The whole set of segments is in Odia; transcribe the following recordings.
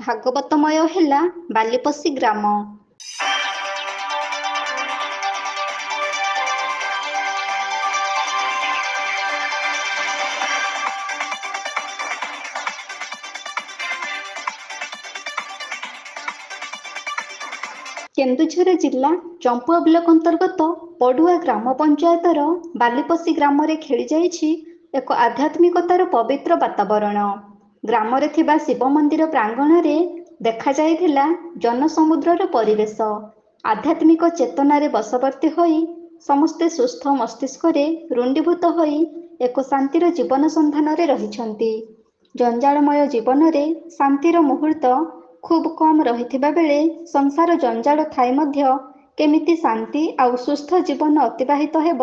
ଭାଗବତମୟ ହେଲା ବାଲିପଶି ଗ୍ରାମ। କେନ୍ଦୁଝର ଜିଲ୍ଲା ଚମ୍ପୁଆ ବ୍ଲକ ଅନ୍ତର୍ଗତ ପଡୁଆ ଗ୍ରାମ ପଞ୍ଚାୟତର ବାଲିପଶି ଗ୍ରାମରେ ଖେଳିଯାଇଛି ଏକ ଆଧ୍ୟାତ୍ମିକତାର ପବିତ୍ର ବାତାବରଣ। ଗ୍ରାମରେ ଥିବା ଶିବ ମନ୍ଦିର ପ୍ରାଙ୍ଗଣରେ ଦେଖାଯାଇଥିଲା ଜନସମୁଦ୍ରର ପରିବେଶ। ଆଧ୍ୟାତ୍ମିକ ଚେତନାରେ ବଶବର୍ତ୍ତୀ ହୋଇ ସମସ୍ତେ ସୁସ୍ଥ ମସ୍ତିଷ୍କରେ ରୁଣ୍ଡୀଭୂତ ହୋଇ ଏକ ଶାନ୍ତିର ଜୀବନ ସନ୍ଧାନରେ ରହିଛନ୍ତି। ଜଞ୍ଜାଳମୟ ଜୀବନରେ ଶାନ୍ତିର ମୁହୂର୍ତ୍ତ ଖୁବ୍ କମ୍ ରହିଥିବା ବେଳେ ସଂସାର ଜଞ୍ଜାଳ ଥାଇ ମଧ୍ୟ କେମିତି ଶାନ୍ତି ଆଉ ସୁସ୍ଥ ଜୀବନ ଅତିବାହିତ ହେବ,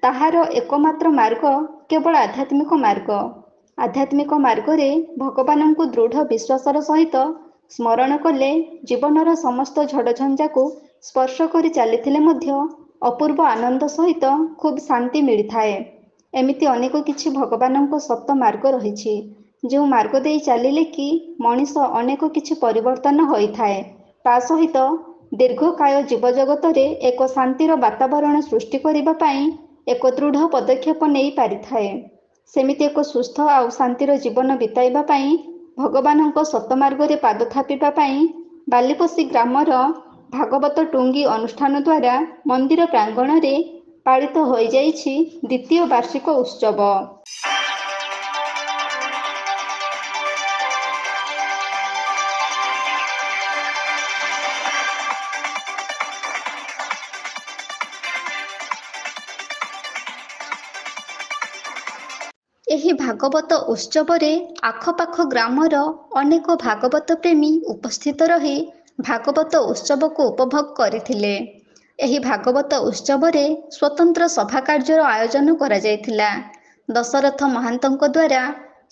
ତାହାର ଏକମାତ୍ର ମାର୍ଗ କେବଳ ଆଧ୍ୟାତ୍ମିକ ମାର୍ଗ। ଆଧ୍ୟାତ୍ମିକ ମାର୍ଗରେ ଭଗବାନଙ୍କୁ ଦୃଢ଼ ବିଶ୍ୱାସର ସହିତ ସ୍ମରଣ କଲେ ଜୀବନର ସମସ୍ତ ଝଡ଼ଝଞ୍ଜାକୁ ସ୍ପର୍ଶ କରି ଚାଲିଥିଲେ ମଧ୍ୟ ଅପୂର୍ବ ଆନନ୍ଦ ସହିତ ଖୁବ୍ ଶାନ୍ତି ମିଳିଥାଏ। ଏମିତି ଅନେକ କିଛି ଭଗବାନଙ୍କ ସତ ମାର୍ଗ ରହିଛି, ଯେଉଁ ମାର୍ଗ ଦେଇ ଚାଲିଲେ କି ମଣିଷ ଅନେକ କିଛି ପରିବର୍ତ୍ତନ ହୋଇଥାଏ, ତା ସହିତ ଦୀର୍ଘକାୟ ଜୀବଜଗତରେ ଏକ ଶାନ୍ତିର ବାତାବରଣ ସୃଷ୍ଟି କରିବା ପାଇଁ ଏକ ଦୃଢ଼ ପଦକ୍ଷେପ ନେଇ ପାରିଥାଏ। ସେମିତି ଏକ ସୁସ୍ଥ ଆଉ ଶାନ୍ତିର ଜୀବନ ବିତାଇବା ପାଇଁ ଭଗବାନଙ୍କ ସତମାର୍ଗରେ ପାଦ ଥାପିବା ପାଇଁ ବାଲିପଶି ଗ୍ରାମର ଭାଗବତ ଟୁଙ୍ଗି ଅନୁଷ୍ଠାନ ଦ୍ୱାରା ମନ୍ଦିର ପ୍ରାଙ୍ଗଣରେ ପାଳିତ ହୋଇଯାଇଛି ଦ୍ୱିତୀୟ ବାର୍ଷିକ ଉତ୍ସବ। ଏହି ଭାଗବତ ଉତ୍ସବରେ ଆଖପାଖ ଗ୍ରାମର ଅନେକ ଭାଗବତ ପ୍ରେମୀ ଉପସ୍ଥିତ ରହି ଭାଗବତ ଉତ୍ସବକୁ ଉପଭୋଗ କରିଥିଲେ। ଏହି ଭାଗବତ ଉତ୍ସବରେ ସ୍ୱତନ୍ତ୍ର ସଭା କାର୍ଯ୍ୟର ଆୟୋଜନ କରାଯାଇଥିଲା। ଦଶରଥ ମହାନ୍ତଙ୍କ ଦ୍ୱାରା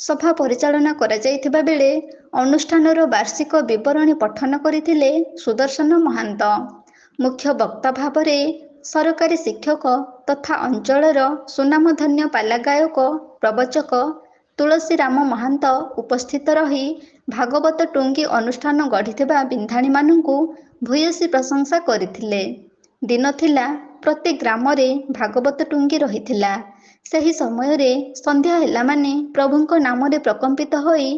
ସଭା ପରିଚାଳନା କରାଯାଇଥିବା ବେଳେ ଅନୁଷ୍ଠାନର ବାର୍ଷିକ ବିବରଣୀ ପଠନ କରିଥିଲେ ସୁଦର୍ଶନ ମହାନ୍ତ। ମୁଖ୍ୟ ବକ୍ତା ଭାବରେ ସରକାରୀ ଶିକ୍ଷକ ତଥା ଅଞ୍ଚଳର ସୁନାମଧନ୍ୟ ପାଲା ଗାୟକ ପ୍ରବଚକ ତୁଳସୀରାମ ମହାନ୍ତ ଉପସ୍ଥିତ ରହି ଭାଗବତ ଟୁଙ୍ଗି ଅନୁଷ୍ଠାନ ଗଢ଼ିଥିବା ବିନ୍ଧାଣୀମାନଙ୍କୁ ଭୂୟସୀ ପ୍ରଶଂସା କରିଥିଲେ। ଦିନ ଥିଲା ପ୍ରତି ଗ୍ରାମରେ ଭାଗବତ ଟୁଙ୍ଗି ରହିଥିଲା। ସେହି ସମୟରେ ସନ୍ଧ୍ୟା ହେଲା ମାନେ ପ୍ରଭୁଙ୍କ ନାମରେ ପ୍ରକମ୍ପିତ ହୋଇ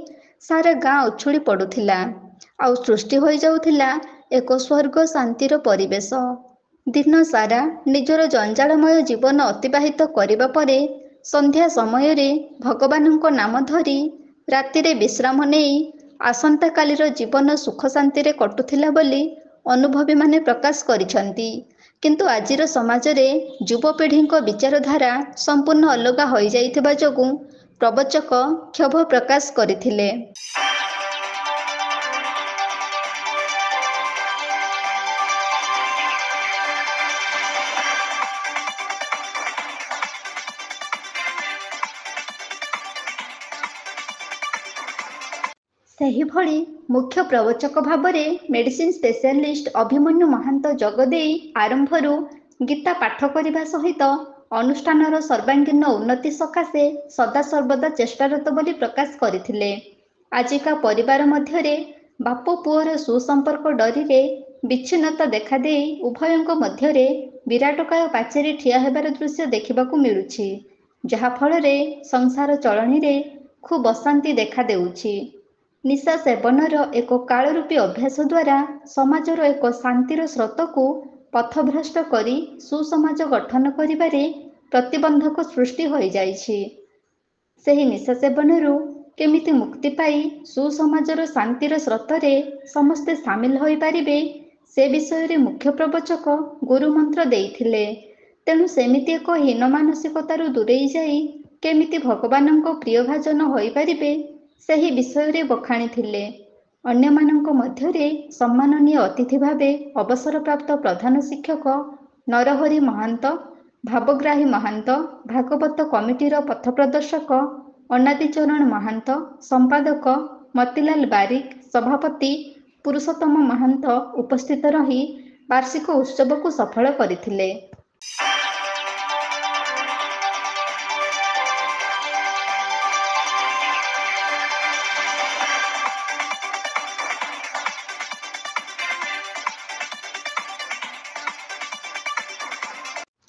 ସାରା ଗାଁ ଉଛୁଳି ପଡ଼ୁଥିଲା, ଆଉ ସୃଷ୍ଟି ହୋଇଯାଉଥିଲା ଏକ ସ୍ୱର୍ଗ ଶାନ୍ତିର ପରିବେଶ। ଦିନ ସାରା ନିଜର ଜଞ୍ଜାଳମୟ ଜୀବନ ଅତିବାହିତ କରିବା ପରେ ସନ୍ଧ୍ୟା ସମୟରେ ଭଗବାନଙ୍କ ନାମ ଧରି ରାତିରେ ବିଶ୍ରାମ ନେଇ ଆସନ୍ତାକାଲିର ଜୀବନ ସୁଖ ଶାନ୍ତିରେ କଟୁଥିଲା ବୋଲି ଅନୁଭବୀମାନେ ପ୍ରକାଶ କରିଛନ୍ତି। କିନ୍ତୁ ଆଜିର ସମାଜରେ ଯୁବପିଢ଼ିଙ୍କ ବିଚାରଧାରା ସମ୍ପୂର୍ଣ୍ଣ ଅଲଗା ହୋଇଯାଇଥିବା ଯୋଗୁଁ ପ୍ରବଚକ କ୍ଷୋଭ ପ୍ରକାଶ କରିଥିଲେ। ସେହିଭଳି ମୁଖ୍ୟ ପ୍ରବଚକ ଭାବରେ ମେଡିସିନ ସ୍ପେଶାଲିଷ୍ଟ ଅଭିମନ୍ୟୁ ମହାନ୍ତ ଯୋଗ ଦେଇ ଆରମ୍ଭରୁ ଗୀତା ପାଠ କରିବା ସହିତ ଅନୁଷ୍ଠାନର ସର୍ବାଙ୍ଗୀନ ଉନ୍ନତି ସକାଶେ ସଦାସର୍ବଦା ଚେଷ୍ଟାରତ ବୋଲି ପ୍ରକାଶ କରିଥିଲେ। ଆଜିକା ପରିବାର ମଧ୍ୟରେ ବାପ ପୁଅର ସୁସମ୍ପର୍କ ଡରିରେ ବିଚ୍ଛିନ୍ନତା ଦେଖାଦେଇ ଉଭୟଙ୍କ ମଧ୍ୟରେ ବିରାଟକାୟ ପାଚେରୀ ଠିଆ ହେବାର ଦୃଶ୍ୟ ଦେଖିବାକୁ ମିଳୁଛି, ଯାହାଫଳରେ ସଂସାର ଚଳଣିରେ ଖୁବ୍ ଅଶାନ୍ତି ଦେଖାଦେଉଛି। ନିଶା ସେବନର ଏକ କାଳରୂପୀ ଅଭ୍ୟାସ ଦ୍ୱାରା ସମାଜର ଏକ ଶାନ୍ତିର ସ୍ରୋତକୁ ପଥଭ୍ରଷ୍ଟ କରି ସୁସମାଜ ଗଠନ କରିବାରେ ପ୍ରତିବନ୍ଧକ ସୃଷ୍ଟି ହୋଇଯାଇଛି। ସେହି ନିଶା ସେବନରୁ କେମିତି ମୁକ୍ତି ପାଇ ସୁସମାଜର ଶାନ୍ତିର ସ୍ରୋତରେ ସମସ୍ତେ ସାମିଲ ହୋଇପାରିବେ, ସେ ବିଷୟରେ ମୁଖ୍ୟ ପ୍ରବଚକ ଗୁରୁମନ୍ତ୍ର ଦେଇଥିଲେ। ତେଣୁ ସେମିତି ଏକ ହୀନ ମାନସିକତାରୁ ଦୂରେଇ ଯାଇ କେମିତି ଭଗବାନଙ୍କ ପ୍ରିୟଭାଜନ ହୋଇପାରିବେ, ସେହି ବିଷୟରେ ବଖାଣିଥିଲେ। ଅନ୍ୟମାନଙ୍କ ମଧ୍ୟରେ ସମ୍ମାନନୀୟ ଅତିଥି ଭାବେ ଅବସରପ୍ରାପ୍ତ ପ୍ରଧାନ ଶିକ୍ଷକ ନରହରି ମହାନ୍ତ, ଭାବଗ୍ରାହୀ ମହାନ୍ତ, ଭାଗବତ କମିଟିର ପଥପ୍ରଦର୍ଶକ ଅନାଦିଚରଣ ମହାନ୍ତ, ସମ୍ପାଦକ ମତିଲାଲ ବାରିକ, ସଭାପତି ପୁରୁଷୋତ୍ତମ ମହାନ୍ତ ଉପସ୍ଥିତ ରହି ବାର୍ଷିକ ଉତ୍ସବକୁ ସଫଳ କରିଥିଲେ।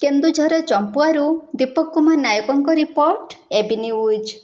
କେନ୍ଦୁଝର ଚମ୍ପୁଆରୁ ଦୀପକ କୁମାର ନାୟକଙ୍କ ରିପୋର୍ଟ, ଏବି ନ୍ୟୁଜ୍।